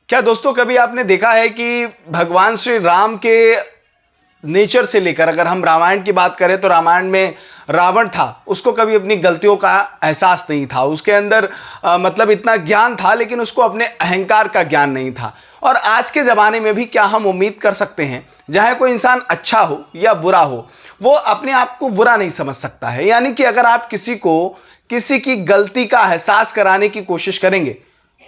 क्या दोस्तों कभी आपने देखा है कि भगवान श्री राम के नेचर से लेकर, अगर हम रामायण की बात करें तो रामायण में रावण था, उसको कभी अपनी गलतियों का एहसास नहीं था। उसके अंदर मतलब इतना ज्ञान था लेकिन उसको अपने अहंकार का ज्ञान नहीं था। और आज के ज़माने में भी क्या हम उम्मीद कर सकते हैं, चाहे कोई इंसान अच्छा हो या बुरा हो, वो अपने आप को बुरा नहीं समझ सकता है। यानी कि अगर आप किसी को किसी की गलती का एहसास कराने की कोशिश करेंगे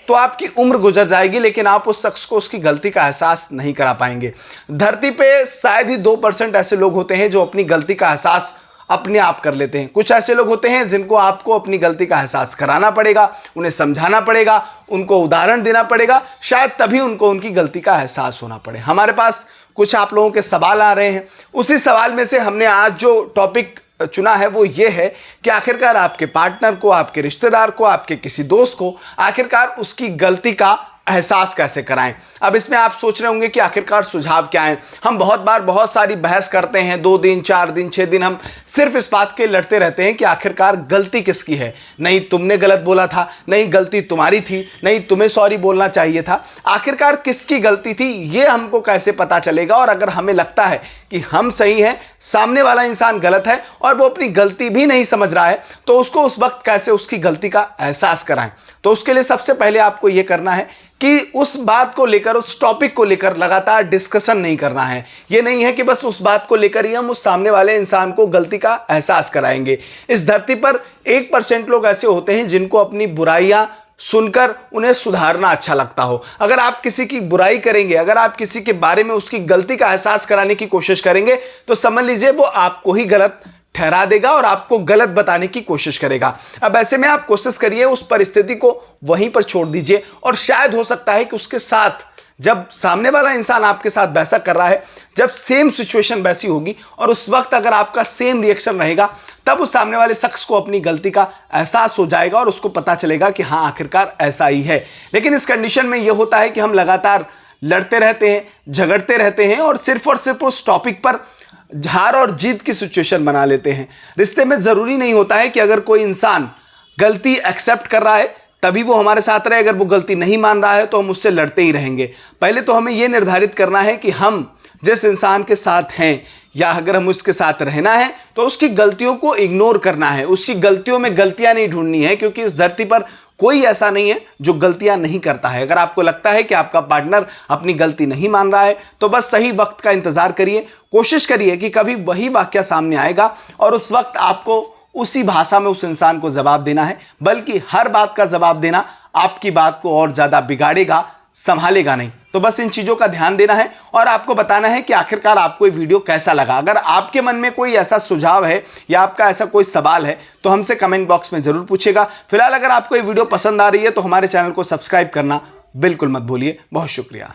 तो आपकी उम्र गुजर जाएगी लेकिन आप उस शख्स को उसकी गलती का एहसास नहीं करा पाएंगे। धरती पे शायद ही 2% ऐसे लोग होते हैं जो अपनी गलती का एहसास अपने आप कर लेते हैं। कुछ ऐसे लोग होते हैं जिनको आपको अपनी गलती का एहसास कराना पड़ेगा, उन्हें समझाना पड़ेगा, उनको उदाहरण देना पड़ेगा, शायद तभी उनको उनकी गलती का एहसास होना पड़े। हमारे पास कुछ आप लोगों के सवाल आ रहे हैं, उसी सवाल में से हमने आज जो टॉपिक चुना है वो ये है कि आखिरकार आपके पार्टनर को, आपके रिश्तेदार को, आपके किसी दोस्त को आखिरकार उसकी गलती का एहसास कैसे कराएं। अब इसमें आप सोच रहे होंगे कि आखिरकार सुझाव क्या है। हम बहुत बार बहुत सारी बहस करते हैं, 2 दिन 4 दिन 6 दिन हम सिर्फ इस बात के लड़ते रहते हैं कि आखिरकार गलती किसकी है। नहीं तुमने गलत बोला था, नहीं गलती तुम्हारी थी, नहीं तुम्हें सॉरी बोलना चाहिए था। आखिरकार किसकी गलती थी ये हमको कैसे पता चलेगा। और अगर हमें लगता है कि हम सही हैं, सामने वाला इंसान गलत है और वो अपनी गलती भी नहीं समझ रहा है, तो उसको उस वक्त कैसे उसकी गलती का एहसास कराएं। तो उसके लिए सबसे पहले आपको ये करना है कि उस बात को लेकर, उस टॉपिक को लेकर लगातार डिस्कशन नहीं करना है। ये नहीं है कि बस उस बात को लेकर ही हम उस सामने वाले इंसान को गलती का एहसास कराएंगे। इस धरती पर 1% लोग ऐसे होते हैं जिनको अपनी बुराइयां सुनकर उन्हें सुधारना अच्छा लगता हो। अगर आप किसी की बुराई करेंगे, अगर आप किसी के बारे में उसकी गलती का एहसास कराने की कोशिश करेंगे तो समझ लीजिए वो आपको ही गलत ठहरा देगा और आपको गलत बताने की कोशिश करेगा। अब ऐसे में आप कोशिश करिए उस परिस्थिति को वहीं पर छोड़ दीजिए। और शायद हो सकता है कि उसके साथ, जब सामने वाला इंसान आपके साथ वैसा कर रहा है, जब सेम सिचुएशन वैसी होगी और उस वक्त अगर आपका सेम रिएक्शन रहेगा, तब उस सामने वाले शख्स को अपनी गलती का एहसास हो जाएगा और उसको पता चलेगा कि हाँ आखिरकार ऐसा ही है। लेकिन इस कंडीशन में यह होता है कि हम लगातार लड़ते रहते हैं, झगड़ते रहते हैं और सिर्फ उस टॉपिक पर हार और जीत की सिचुएशन बना लेते हैं। रिश्ते में जरूरी नहीं होता है कि अगर कोई इंसान गलती एक्सेप्ट कर रहा है तभी वो हमारे साथ रहे। अगर वो गलती नहीं मान रहा है तो हम उससे लड़ते ही रहेंगे। पहले तो हमें यह निर्धारित करना है कि हम जिस इंसान के साथ हैं या अगर हम उसके साथ रहना है तो उसकी गलतियों को इग्नोर करना है। उसकी गलतियों में गलतियां नहीं ढूंढनी है, क्योंकि इस धरती पर कोई ऐसा नहीं है जो गलतियां नहीं करता है। अगर आपको लगता है कि आपका पार्टनर अपनी गलती नहीं मान रहा है तो बस सही वक्त का इंतजार करिए। कोशिश करिए कि कभी वही वाकया सामने आएगा और उस वक्त आपको उसी भाषा में उस इंसान को जवाब देना है, बल्कि हर बात का जवाब देना आपकी बात को और ज्यादा बिगाड़ेगा, संभालेगा नहीं। तो बस इन चीजों का ध्यान देना है और आपको बताना है कि आखिरकार आपको ये वीडियो कैसा लगा। अगर आपके मन में कोई ऐसा सुझाव है या आपका ऐसा कोई सवाल है तो हमसे कमेंट बॉक्स में जरूर पूछेगा। फिलहाल अगर आपको ये वीडियो पसंद आ रही है तो हमारे चैनल को सब्सक्राइब करना बिल्कुल मत भूलिए। बहुत शुक्रिया।